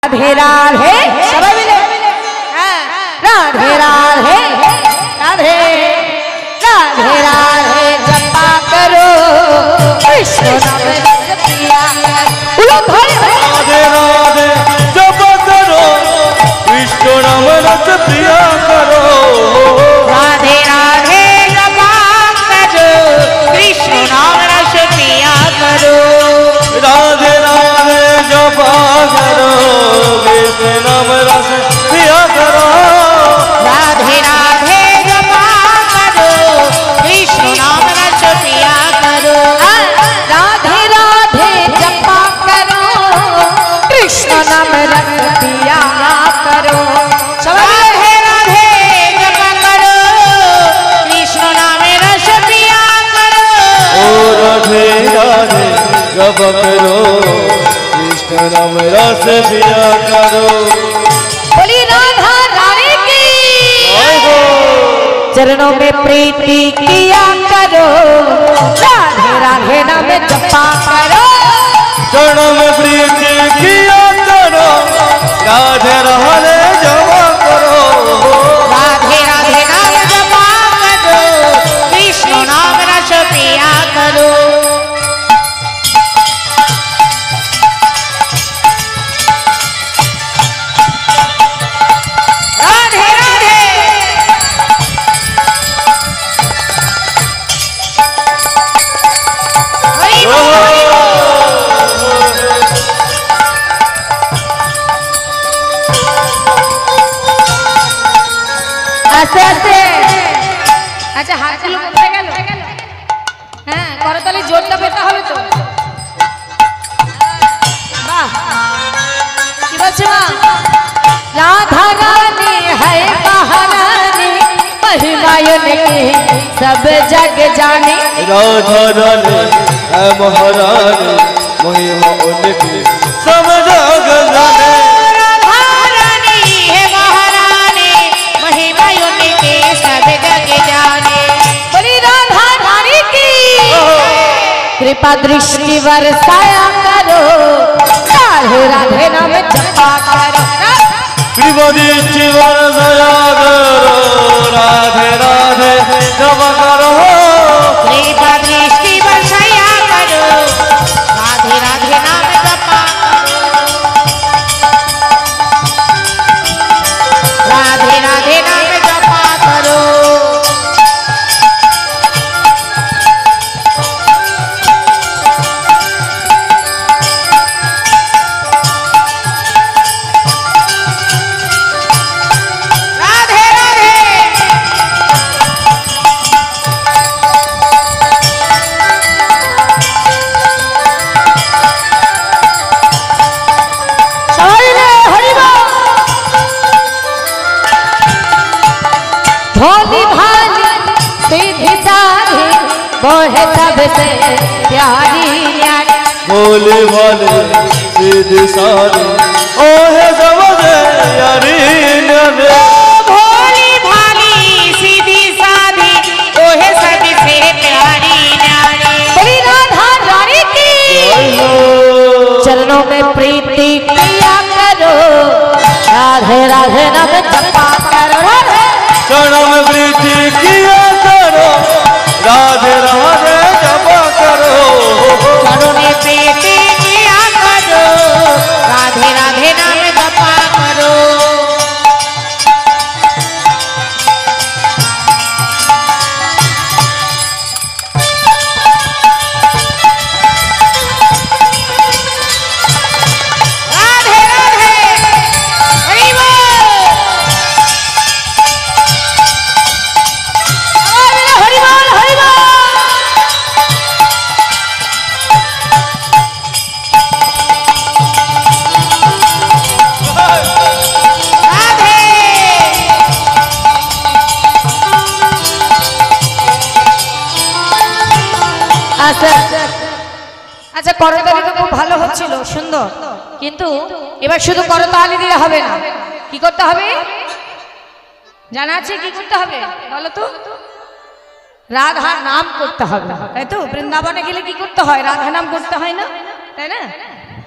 राधे राधे सभी मिले राधे राधे राधे राधे राधे जपा करो कृष्ण नाम रस पिया राधे राधे जपा करो कृष्ण नाम रस पिया करो राधे राधे जपा करो कृष्ण नाम रस पिया करो राधे राधे जपा करो कृष्ण नाम रस पिया करो राधे राधे जपा करो कृष्ण नाम रस पिया करो राधे राधे जपा करो कृष्ण नाम रस पिया करो राधे राधे जपा करो कृष्ण नाम रस पिया करो ओ राधे राधे जपा करो कृष्ण नाम रस पिया करो बोली राधा रानी की चरणों में प्रीति किया करो राधे राधे नाम जपा करो चरणों में प्रीति किया करो राधे राधे जपा करो राधे राधे नाम जपा करो कृष्ण नाम रस पिया करो राधे राधे हरि बोल हरि बोल আস্তে আস্তে আচ্ছা হাতগুলো কোথায় গেল হ্যাঁ করতালি জোরটা পেতে হবে তো বাহ কি বলছে মা राधा रानी है महारानी महिमायन की सब जग जाने राधा रानी है महारानी महिमा उनकी सब जग जाने राधा रानी है महारानी महिमायन की सब जग जाने बोली राधा रानी की कृपा दृष्टि बरसाया करो राधे राधे नाम जपा करो त्रिपदी जीवन दया करो राधे राधे जपा करो कृपा दृष्टि बरसाया करो राधे राधे नाम जपा करो राधे राधे नाम जपा करो राधे राधे सवाई ने हरि बोल भोली भाली सीधी साधी वो है सबसे प्यारी न्यारी बोले वाले सीधी सारी ओ है सबसे यारी न्यारे भोली भाली सीधी साधी वो है सबसे प्यारी न्यारी बोली राधा रानी की चरणों में प्रीति किया करो राधे राधे नाम जपा करो राधे चरणों में प्रीति किया करो राधे राधे जपा करो चरणों में प्रीति किया करो राधे राधे नाम जपा करो राधे राधे हरि बोल हरि बोल हरि बोल राधे আচ্ছা আচ্ছা করতালি তো খুব ভালো হচ্ছিল সুন্দর কিন্তু এবার শুধু করতালি দিলে হবে না কি করতে হবে জানা আছে কি করতে হবে বলো তো রাধার নাম করতে হবে তাই তো বৃন্দাবনে গেলে কি করতে হয় রাধা নাম করতে হয় না তাই না